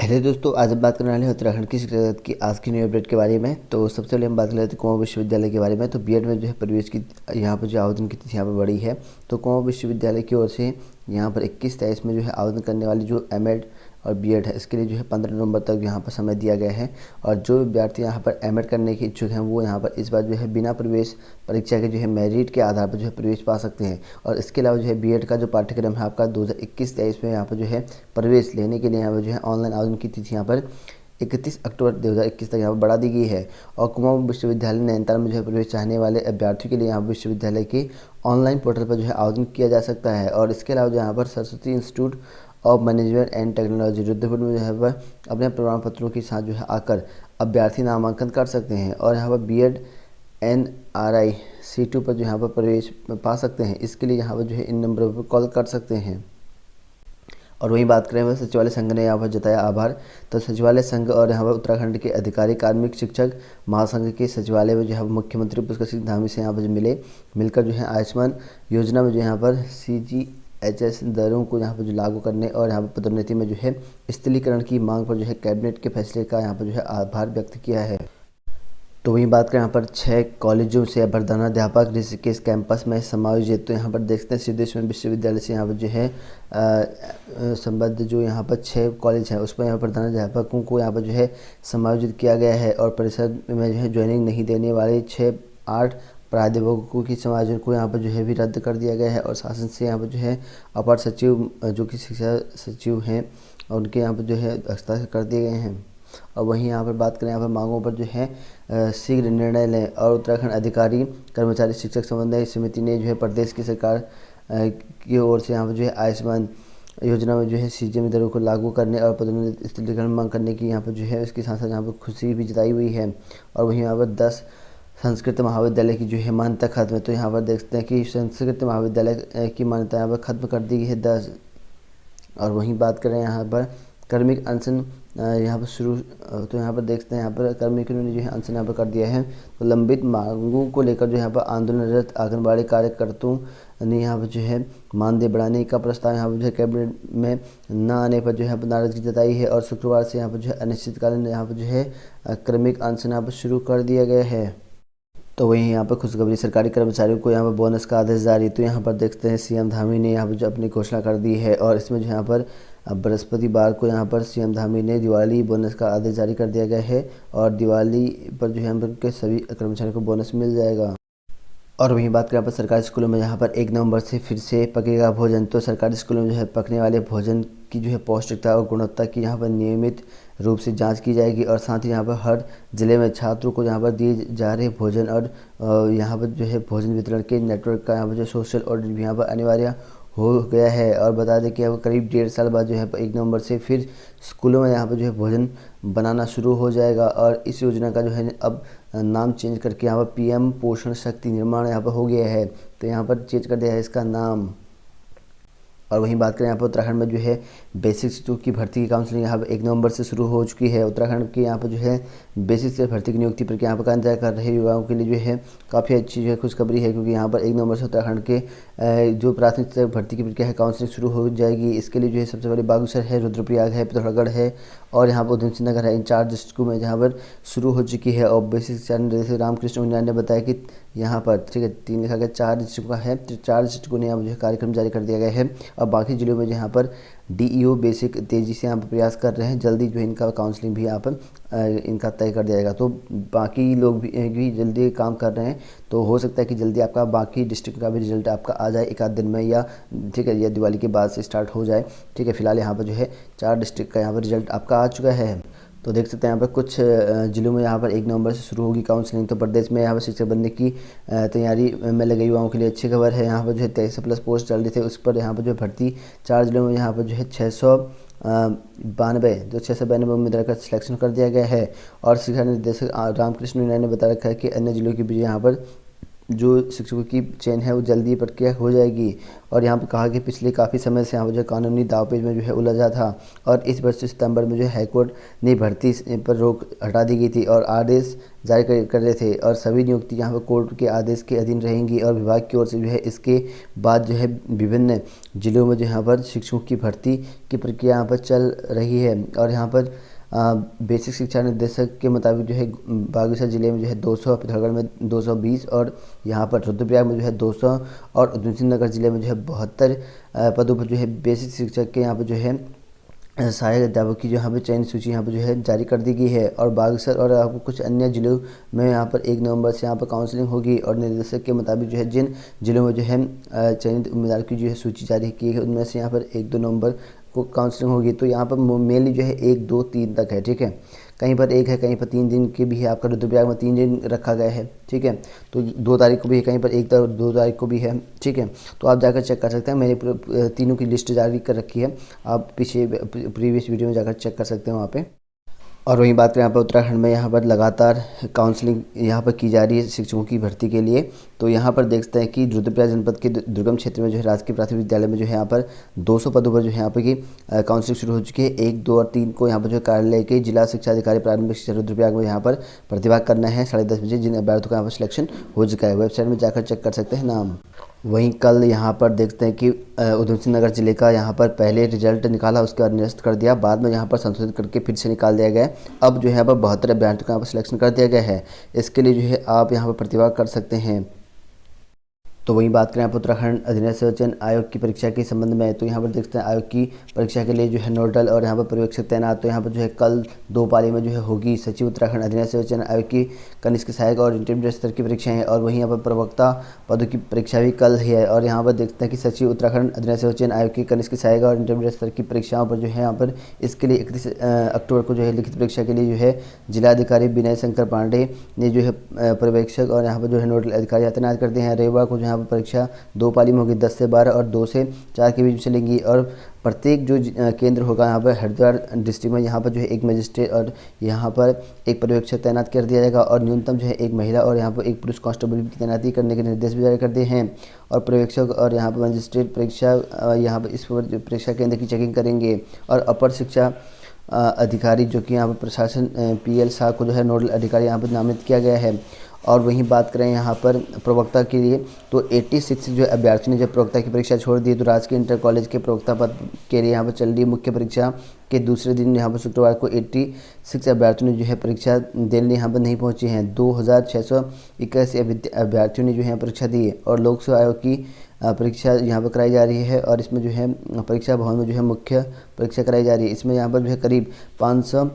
Hello दोस्तों, आज हम बात करने वाले हैं उत्तराखंड की शिक्षा की आज की न्यू अपडेट के बारे में। तो सबसे पहले हम बात कर लेते हैं कुमाऊं विश्वविद्यालय के बारे में। तो बीएड में जो है प्रवेश की यहाँ पर जो आवेदन की तिथि यहाँ पर बढ़ी है। तो कुमाऊं विश्वविद्यालय की ओर से यहाँ पर 21-23 में जो है आवेदन करने वाली जो एमएड और बीएड है, इसके लिए जो है 15 नवंबर तक यहाँ पर समय दिया गया है। और जो विद्यार्थी यहाँ पर एमएड करने के इच्छुक हैं वो यहाँ पर इस बार जो है बिना प्रवेश परीक्षा के जो है मेरिट के आधार पर जो है प्रवेश पा सकते हैं। और इसके अलावा जो है बीएड का जो पाठ्यक्रम है आपका 2021-23 में यहाँ पर जो है प्रवेश लेने के लिए यहाँ पर जो है ऑनलाइन आवेदन की तिथि यहाँ पर 31 अक्टूबर 2021 तक यहाँ पर बढ़ा दी गई है। और कुमाऊं विश्वविद्यालय नैनीताल में जो है प्रवेश चाहने वाले अभ्यर्थियों के लिए यहाँ विश्वविद्यालय के ऑनलाइन पोर्टल पर जो है आवेदन किया जा सकता है। और इसके अलावा यहाँ पर Saraswati institute of management and technology Rudrapur में जो है वह अपने प्रमाण पत्रों के साथ जो है आकर अभ्यर्थी नामांकन कर सकते हैं। और यहाँ पर बीएड NRI C2 पर जो यहाँ पर प्रवेश पा सकते हैं। इसके लिए यहाँ पर जो है इन नंबरों पर कॉल कर सकते हैं। और वहीं बात करें वह सचिवालय संघ ने यहाँ पर जताया आभार। तो सचिवालय संघ और यहाँ पर उत्तराखंड के अधिकारी कार्मिक शिक्षक महासंघ के सचिवालय में जो है मुख्यमंत्री पुष्कर सिंह धामी से यहाँ पर मिलकर जो है आयुष्मान योजना में जो यहाँ पर CGHS दरों को यहाँ पर जो लागू करने और यहाँ पर पदोन्नति में जो है स्थलीकरण की मांग पर जो है कैबिनेट के फैसले का यहाँ पर जो है आभार व्यक्त किया है। तो वहीं बात करें यहाँ पर 6 कॉलेजों से प्रधानाध्यापक ऋषिकेश कैंपस में समायोजित। तो यहाँ पर देखते हैं सिद्धेश्वर विश्वविद्यालय से यहाँ पर जो है संबद्ध जो यहाँ पर 6 कॉलेज हैं उस पर यहाँ प्रधानाध्यापकों को यहाँ पर जो है समायोजित किया गया है। और परिषद में जो है ज्वाइनिंग नहीं देने वाले 6-8 प्राध्यापकों की समायोजन को यहाँ पर जो है भी रद्द कर दिया गया है। और शासन से यहाँ पर जो है अपर सचिव जो कि शिक्षा सचिव हैं उनके यहाँ पर जो है हस्ताक्षर कर दिए गए हैं। और वहीं यहाँ पर बात करें यहाँ पर मांगों पर जो है शीघ्र निर्णय लें। और उत्तराखंड अधिकारी कर्मचारी शिक्षक समन्वय समिति ने जो है प्रदेश की सरकार की ओर से यहाँ पर जो है आयुष्मान योजना में जो है CGM दरों को लागू करने और पदोन्नति स्थलीकरण मांग करने की यहाँ पर जो है इसके साथ साथ यहाँ पर खुशी भी जताई हुई है। और वहीं यहाँ पर 10 संस्कृत महाविद्यालय की जो है मान्यता खत्म है। तो यहाँ पर देखते हैं कि संस्कृत महाविद्यालय की मान्यता यहाँ पर खत्म कर दी गई है 10। और वहीं बात करें यहाँ पर कार्मिक अनशन यहाँ पर शुरू। तो यहाँ पर देखते हैं यहाँ पर कार्मिकों ने जो है अनशन यहाँ पर कर दिया है। तो लंबित मांगों को लेकर जो यहाँ पर आंदोलनरत आंगनबाड़ी कार्यकर्ताओं ने यहाँ पर जो है मानदेय बढ़ाने का प्रस्ताव यहाँ पर जो है कैबिनेट में न आने पर जो है नाराजगी जताई है। और शुक्रवार से यहाँ पर जो है अनिश्चितकालीन यहाँ पर जो है कार्मिक अनशन यहाँ पर शुरू कर दिया गया है। तो वहीं यहाँ पर खुशखबरी, सरकारी कर्मचारियों को यहाँ पर बोनस का आदेश जारी। तो यहाँ पर देखते हैं CM धामी ने यहाँ पर जो अपनी घोषणा कर दी है। और इसमें जो यहाँ पर बृहस्पतिवार को यहाँ पर CM धामी ने दिवाली बोनस का आदेश जारी कर दिया गया है। और दिवाली पर जो है यहाँ पर के सभी कर्मचारियों को बोनस मिल जाएगा। और वहीं बात करें यहाँ पर सरकारी स्कूलों में यहाँ पर 1 नवंबर से फिर से पकेगा भोजन। तो सरकारी स्कूलों में जो है पकने वाले भोजन की जो है पौष्टिकता और गुणवत्ता की यहाँ पर नियमित रूप से जांच की जाएगी। और साथ ही यहाँ पर हर जिले में छात्रों को यहाँ पर दिए जा रहे भोजन और यहाँ पर जो है भोजन वितरण के नेटवर्क का यहाँ पर जो सोशल ऑडिट भी यहाँ पर अनिवार्य हो गया है। और बता दें कि अब करीब 1.5 साल बाद जो है 1 नवंबर से फिर स्कूलों में यहाँ पर जो है भोजन बनाना शुरू हो जाएगा। और इस योजना का जो है अब नाम चेंज करके यहाँ पर PM पोषण शक्ति निर्माण यहाँ पर हो गया है। तो यहाँ पर चेंज कर दिया है इसका नाम। और वहीं बात करें यहाँ पर उत्तराखंड में जो है बेसिक शिक्षकों की भर्ती की काउंसलिंग यहाँ पर 1 नवंबर से शुरू हो चुकी है। उत्तराखंड के यहाँ पर जो है बेसिक से भर्ती की नियुक्ति पर यहाँ पर इंतजार कर रहे युवाओं के लिए जो है काफ़ी अच्छी जो है खुशखबरी है। क्योंकि यहाँ पर 1 नवंबर से उत्तराखंड के जो प्राथमिक भर्ती की प्रक्रिया है काउंसलिंग शुरू हो जाएगी। इसके लिए जो है सबसे पहले बागेश्वर है, रुद्रप्रयाग है, पिथौरागढ़ है और यहाँ पर उधमसिंह नगर है। इन 4 डिस्ट्रिक्टों में जहाँ पर शुरू हो चुकी है। और बेसिक शिक्षा निदेशक रामकृष्ण उनियाल ने बताया कि यहाँ पर ठीक है 3 लिखा गया 4 डिस्ट्रिक्ट का है। तो 4 डिस्ट्रिक्टों ने यहाँ पर जो है कार्यक्रम जारी कर दिया गया है। और बाकी जिलों में यहाँ पर DEO बेसिक तेज़ी से यहाँ पर प्रयास कर रहे हैं। जल्दी जो है इनका काउंसलिंग भी यहाँ पर इनका तय कर दिया जाएगा। तो बाकी लोग भी जल्दी काम कर रहे हैं। तो हो सकता है कि जल्दी आपका बाकी डिस्ट्रिक्ट का भी रिजल्ट आपका आ जाए 1 आध दिन में, या ठीक है या दिवाली के बाद से स्टार्ट हो जाए। ठीक है, फिलहाल यहाँ पर जो है 4 डिस्ट्रिक्ट का यहाँ पर रिजल्ट आपका आ चुका है। तो देख सकते हैं यहाँ पर कुछ जिलों में यहाँ पर 1 नवंबर से शुरू होगी काउंसलिंग। तो प्रदेश में यहाँ पर शिक्षक बनने की तैयारी में लगे युवाओं के लिए अच्छी खबर है। यहाँ पर जो है 2300+ पोस्ट चल रही थे उस पर यहाँ पर जो भर्ती 4 जिलों में यहाँ पर जो है 692 उम्मीदवार का सिलेक्शन कर दिया गया है। और शिक्षा निदेशक रामकृष्ण उनियाल ने बता रखा है कि अन्य जिलों की भी यहाँ पर जो शिक्षकों की चयन है वो जल्दी प्रक्रिया हो जाएगी। और यहाँ पे कहा कि पिछले काफ़ी समय से यहाँ पर जो कानूनी दावपेच में जो है उलझा था और इस वर्ष सितंबर में जो हाईकोर्ट ने भर्ती पर रोक हटा दी गई थी और आदेश जारी कर रहे थे और सभी नियुक्ति यहाँ पर कोर्ट के आदेश के अधीन रहेंगी। और विभाग की ओर से जो है इसके बाद जो है विभिन्न जिलों में जो यहाँ पर शिक्षकों की भर्ती की प्रक्रिया यहाँ पर चल रही है। और यहाँ पर बेसिक शिक्षा निर्देशक के मुताबिक जो है बागेश्वर जिले में जो है 200, पिथौरागढ़ में 220 और यहाँ पर रुद्रप्रयाग में जो है 200 और उधमसिंह नगर जिले में जो है 72 पदों पर जो है बेसिक शिक्षक के यहाँ पर जो है सहायक अध्यापक की जो यहाँ पर चयन सूची यहाँ पर जो है जारी कर दी गई है। और बागेश्वर और आपको कुछ अन्य जिलों में यहाँ पर 1 नवंबर से यहाँ पर काउंसलिंग होगी और निर्देशक के मुताबिक जो है जिन जिलों में जो है चयनित उम्मीदवार की जो है सूची जारी की है उनमें से यहाँ पर 1-2 नवंबर को काउंसलिंग होगी। तो यहाँ पर मेनली जो है 1, 2, 3 तक है, ठीक है। कहीं पर 1 है, कहीं पर 3 दिन के भी है, आपका रुद्रप्रयाग में 3 दिन रखा गया है, ठीक है। तो 2 तारीख को भी है, कहीं पर 1 तारीख 2 तारीख को भी है, ठीक है। तो आप जाकर चेक कर सकते हैं, मैंने तीनों की लिस्ट जारी कर रखी है, आप पीछे प्रीवियस वीडियो में जाकर चेक कर सकते हैं वहाँ पे। और वहीं बात करें यहाँ पर उत्तराखंड में यहाँ पर लगातार काउंसलिंग यहाँ पर की जा रही है शिक्षकों की भर्ती के लिए। तो यहाँ पर देखते हैं कि रुद्रप्रयाग जनपद के दुर्गम क्षेत्र में जो है राजकीय प्राथमिक विद्यालय में जो है यहाँ पर 200 पदों पर जो है यहाँ पर की काउंसलिंग शुरू हो चुकी है। 1, 2 और 3 को यहाँ पर जो कार्यालय के जिला शिक्षा अधिकारी प्रारंभिक शिक्षा रुद्रप्रयाग में यहाँ पर प्रतिभाग करना है 10:30 बजे, जिन अभ्यर्थियों का यहाँ पर सिलेक्शन हो चुका है। वेबसाइट में जाकर चेक कर सकते हैं नाम। वहीं कल यहाँ पर देखते हैं कि उधमसिंह नगर जिले का यहाँ पर पहले रिजल्ट निकाला, उसके बाद निरस्त कर दिया, बाद में यहाँ पर संशोधित करके फिर से निकाल दिया गया। अब जो है यहाँ पर 72 अभ्यर्थियों का यहाँ पर सिलेक्शन कर दिया गया है। इसके लिए जो है आप यहाँ पर प्रतिभाग कर सकते हैं। तो वहीं बात करें आप उत्तराखंड अधीनस्थ सेवा चयन आयोग की परीक्षा के संबंध में, तो यहाँ पर देखते हैं आयोग की परीक्षा के लिए जो है नोडल और यहाँ पर पर्यवेक्षक तैनात। तो यहाँ पर जो है कल 2 पाली में जो है होगी सचिव उत्तराखंड अधीनस्थ सेवा चयन आयोग की कनिष्ठ सहायक और इंटरमीडिएट स्तर की परीक्षाएं हैं। और वहीं यहाँ पर प्रवक्ता पदों की परीक्षा भी कल ही है। और यहाँ पर देखते हैं कि सचिव उत्तराखंड अधीनस्थ सेवा चयन आयोग की कनिष्ठ सहायक और इंटरमीडिएट स्तर की परीक्षाओं पर जो है यहाँ पर इसके लिए 31 अक्टूबर को जो है लिखित परीक्षा के लिए जो है जिलाधिकारी विनय शंकर पांडे ने जो है पर्यवेक्षक और यहाँ पर जो है नोडल अधिकारी तैनात कर दिए हैं। रविवार को जो यहाँ पर परीक्षा 2 पाली में होगी, 10 से 12 और 2 से 4 के बीच चलेंगी। और प्रत्येक जो केंद्र होगा यहाँ पर हरिद्वार डिस्ट्रिक्ट में यहाँ पर जो है 1 मजिस्ट्रेट और यहाँ पर 1 पर्यवेक्षक तैनात कर दिया जाएगा और न्यूनतम जो है 1 महिला और यहाँ पर 1 पुरुष कांस्टेबल की तैनाती करने के निर्देश भी जारी कर दिए हैं। और पर्यवेक्षक और यहाँ पर मजिस्ट्रेट परीक्षा यहाँ पर इस परीक्षा केंद्र की चेकिंग करेंगे। और अपर शिक्षा अधिकारी जो कि यहाँ पर प्रशासन PL शाह को जो है नोडल अधिकारी यहाँ पर नामित किया गया है। और वहीं बात करें यहाँ पर प्रवक्ता के लिए, तो 86 जो अभ्यर्थियों ने जब प्रवक्ता की परीक्षा छोड़ दी, तो राजकीय इंटर कॉलेज के प्रवक्ता पद के लिए यहाँ पर चल रही मुख्य परीक्षा के दूसरे दिन यहाँ पर शुक्रवार को 86 अभ्यर्थियों ने जो है परीक्षा देने यहाँ पर नहीं पहुँचे हैं। 2681 अभ्यर्थियों ने जो है परीक्षा दी और लोक सेवा आयोग की परीक्षा यहाँ पर कराई जा रही है। और इसमें जो है परीक्षा भवन में जो है मुख्य परीक्षा कराई जा रही है। इसमें यहाँ पर जो है करीब 500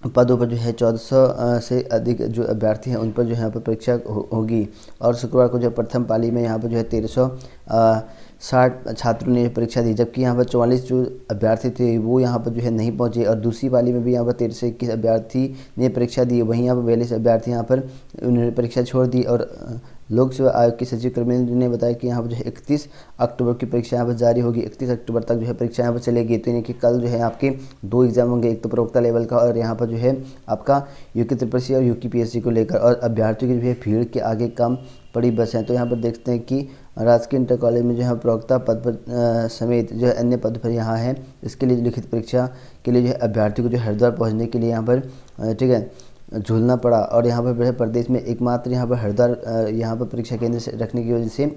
पदों पर जो है 1400 से अधिक जो अभ्यर्थी हैं उन पर जो है यहाँ पर परीक्षा होगी। और शुक्रवार को जो प्रथम पाली में यहाँ पर जो है 1360 छात्रों ने परीक्षा दी, जबकि यहाँ पर 44 जो अभ्यर्थी थे वो यहाँ पर जो है नहीं पहुँचे। और दूसरी पाली में भी यहाँ पर 1321 अभ्यर्थी ने परीक्षा दी, वहीं यहाँ पर 42 अभ्यर्थी यहाँ पर उन्होंने परीक्षा छोड़ दी। और लोक सेवा आयोग के सचिव कर्मेंद्र ने बताया कि यहाँ पर जो है 31 अक्टूबर की परीक्षा यहाँ पर जारी होगी। 31 अक्टूबर तक जो है परीक्षा यहाँ पर चलेगी। तो यानी कि कल जो है आपके 2 एग्जाम होंगे, एक तो प्रवक्ता लेवल का और यहाँ पर जो है आपका UP और UPSC को लेकर। और अभ्यर्थियों की जो है भीड़ के आगे कम पड़ी बस हैं। तो यहाँ पर देखते हैं कि राजकीय इंटर कॉलेज में जो है प्रवक्ता पद पर समेत जो है अन्य पद पर यहाँ है, इसके लिए लिखित परीक्षा के लिए जो है अभ्यर्थी को जो हरिद्वार पहुँचने के लिए यहाँ पर ठीक है झूलना पड़ा। और यहाँ पर प्रदेश में एकमात्र यहाँ पर हरिद्वार यहाँ पर परीक्षा केंद्र से रखने की वजह से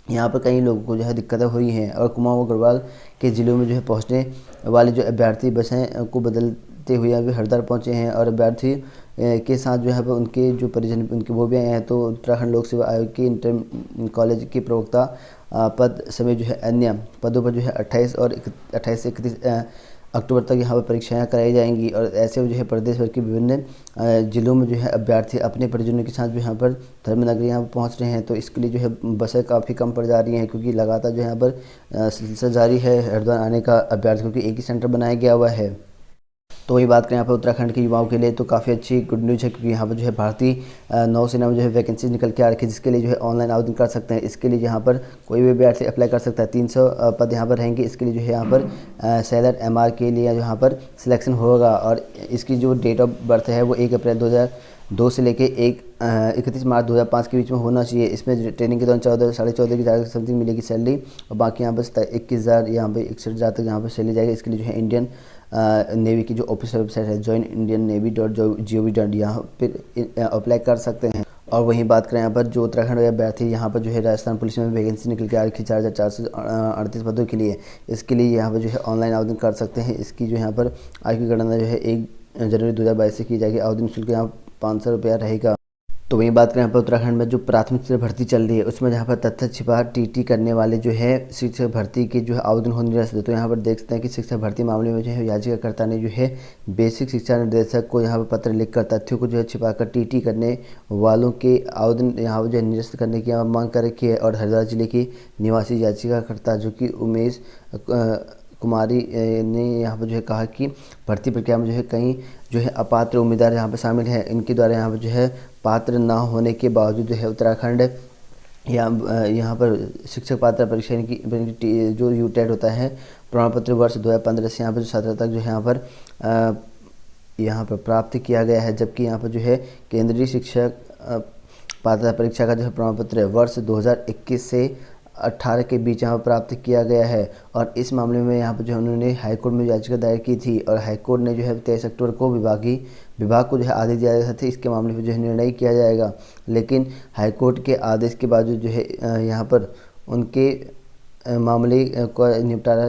यहाँ पर कई लोगों को जो है दिक्कतें हुई हैं। और कुमाऊं और गढ़वाल के ज़िलों में जो है पहुँचने वाले जो अभ्यर्थी बसें को बदलते हुए अभी हरिद्वार पहुँचे हैं। और अभ्यर्थी के साथ जो है उनके जो परिजन उनके वो भी आए हैं। तो उत्तराखंड लोक सेवा आयोग के इंटर कॉलेज के प्रवक्ता पद समेत जो है अन्य पदों पर जो है 28 से 31 अक्टूबर तक यहाँ पर परीक्षाएं कराई जाएंगी। और ऐसे जो है प्रदेश भर के विभिन्न जिलों में जो है अभ्यर्थी अपने परिजनों के साथ जो यहाँ पर धर्मनगरी यहाँ पर पहुँच रहे हैं। तो इसके लिए जो है बसें काफ़ी कम पड़ जा रही हैं, क्योंकि लगातार जो यहाँ पर सिलसिला जारी है हरिद्वार आने का अभ्यर्थियों के एक ही सेंटर बनाया गया हुआ है। तो वही बात करें यहाँ पर उत्तराखंड के युवाओं के लिए तो काफ़ी अच्छी गुड न्यूज़ है, क्योंकि यहाँ पर जो है भारतीय नौसेना में जो है वैकेंसी निकल के आ रखी है, जिसके लिए जो है ऑनलाइन आवेदन कर सकते हैं। इसके लिए यहाँ पर कोई भी अभ्यर्थी अप्लाई कर सकता है। 300 पद यहाँ पर रहेंगे। इसके लिए जो है यहाँ पर सैलर MR के लिए यहाँ पर सिलेक्शन होगा, और इसकी जो डेट ऑफ बर्थ है वो 1 अप्रैल 2002 से लेके 31 मार्च 2005 के बीच में होना चाहिए। इसमें ट्रेनिंग के दौरान 14,500 की समथिंग मिलेगी सैलरी, और बाकी यहाँ पर 21,000 यहाँ पर 61,000 तक यहाँ पर सैलरी जाएगी। इसके लिए जो है इंडियन नेवी की जो ऑफिशियल वेबसाइट है joinindiannavy.gov.in यहाँ पर अप्लाई कर सकते हैं। और वहीं बात करें यहाँ पर जो उत्तराखंड के अभ्यर्थी यहाँ पर जो है राजस्थान पुलिस में वैकेंसी निकल के आ रखी 4,438 पदों के लिए। इसके लिए यहाँ पर जो है ऑनलाइन आवेदन कर सकते हैं। इसकी जो यहाँ पर आय की गणना जो है 1 जनवरी 2022 से की जाएगी। आवेदन शुल्क यहाँ 500 रुपया रहेगा। तो वहीं बात करें यहाँ पर उत्तराखंड में जो प्राथमिक से भर्ती चल रही है, उसमें जहाँ पर तथ्य छिपा TT करने वाले जो है शिक्षक भर्ती के जो है आवेदन होने जा सकते। तो यहाँ पर देख सकते हैं कि शिक्षक भर्ती मामले में जो है याचिकाकर्ता ने जो है बेसिक शिक्षा निर्देशक को यहाँ पर पत्र लिखकर तथ्यों को जो है छिपाकर TT करने वालों के आवेदन यहाँ पर जो है निरस्त करने की मांग कर रखी है। और हरिद्वार जिले की निवासी याचिकाकर्ता जो कि उमेश कुमारी ने यहाँ पर जो है कहा कि भर्ती प्रक्रिया में जो है कई जो है अपात्र उम्मीदवार यहाँ पर शामिल हैं। इनके द्वारा यहाँ पर जो है पात्र ना होने के बावजूद जो है उत्तराखंड यहाँ पर शिक्षक पात्रता परीक्षा की जो UTET होता है प्रमाण पत्र वर्ष 2015 से यहाँ पर 17 तक जो है यहाँ पर प्राप्त किया गया है। जबकि यहाँ पर जो है केंद्रीय शिक्षक पात्रता परीक्षा का जो है प्रमाण पत्र वर्ष 2021 से 18 के बीच यहाँ प्राप्त किया गया है। और इस मामले में यहाँ पर जो उन्होंने हाईकोर्ट में याचिका दायर की थी, और हाईकोर्ट ने जो है 23 अक्टूबर को विभाग को जो है आदेश दिया गया था इसके मामले में जो है निर्णय किया जाएगा। लेकिन हाईकोर्ट के आदेश के बावजूद जो है यहाँ पर उनके मामले का निपटारा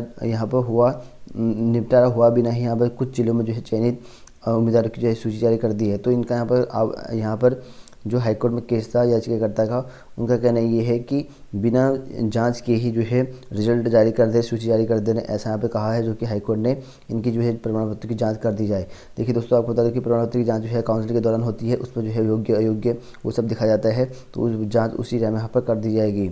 हुआ भी नहीं। यहाँ पर कुछ जिलों में जो है चयनित उम्मीदवारों की जो है सूची जारी कर दी है। तो इनका यहाँ पर जो हाईकोर्ट में केस था याचिकाकर्ता का, उनका कहना ये है कि बिना जांच के ही जो है रिजल्ट जारी कर दे, सूची जारी कर देने, ऐसा यहाँ पे कहा है, जो कि हाईकोर्ट ने इनकी जो है प्रमाण पत्र की जांच कर दी जाए। देखिए दोस्तों, आपको बता दें कि प्रमाण पत्र की जांच जो है काउंसिल के दौरान होती है, उस पर जो है योग्य अयोग्य वो सब दिखा जाता है, तो जाँच उसी टाइम यहाँ पर कर दी जाएगी।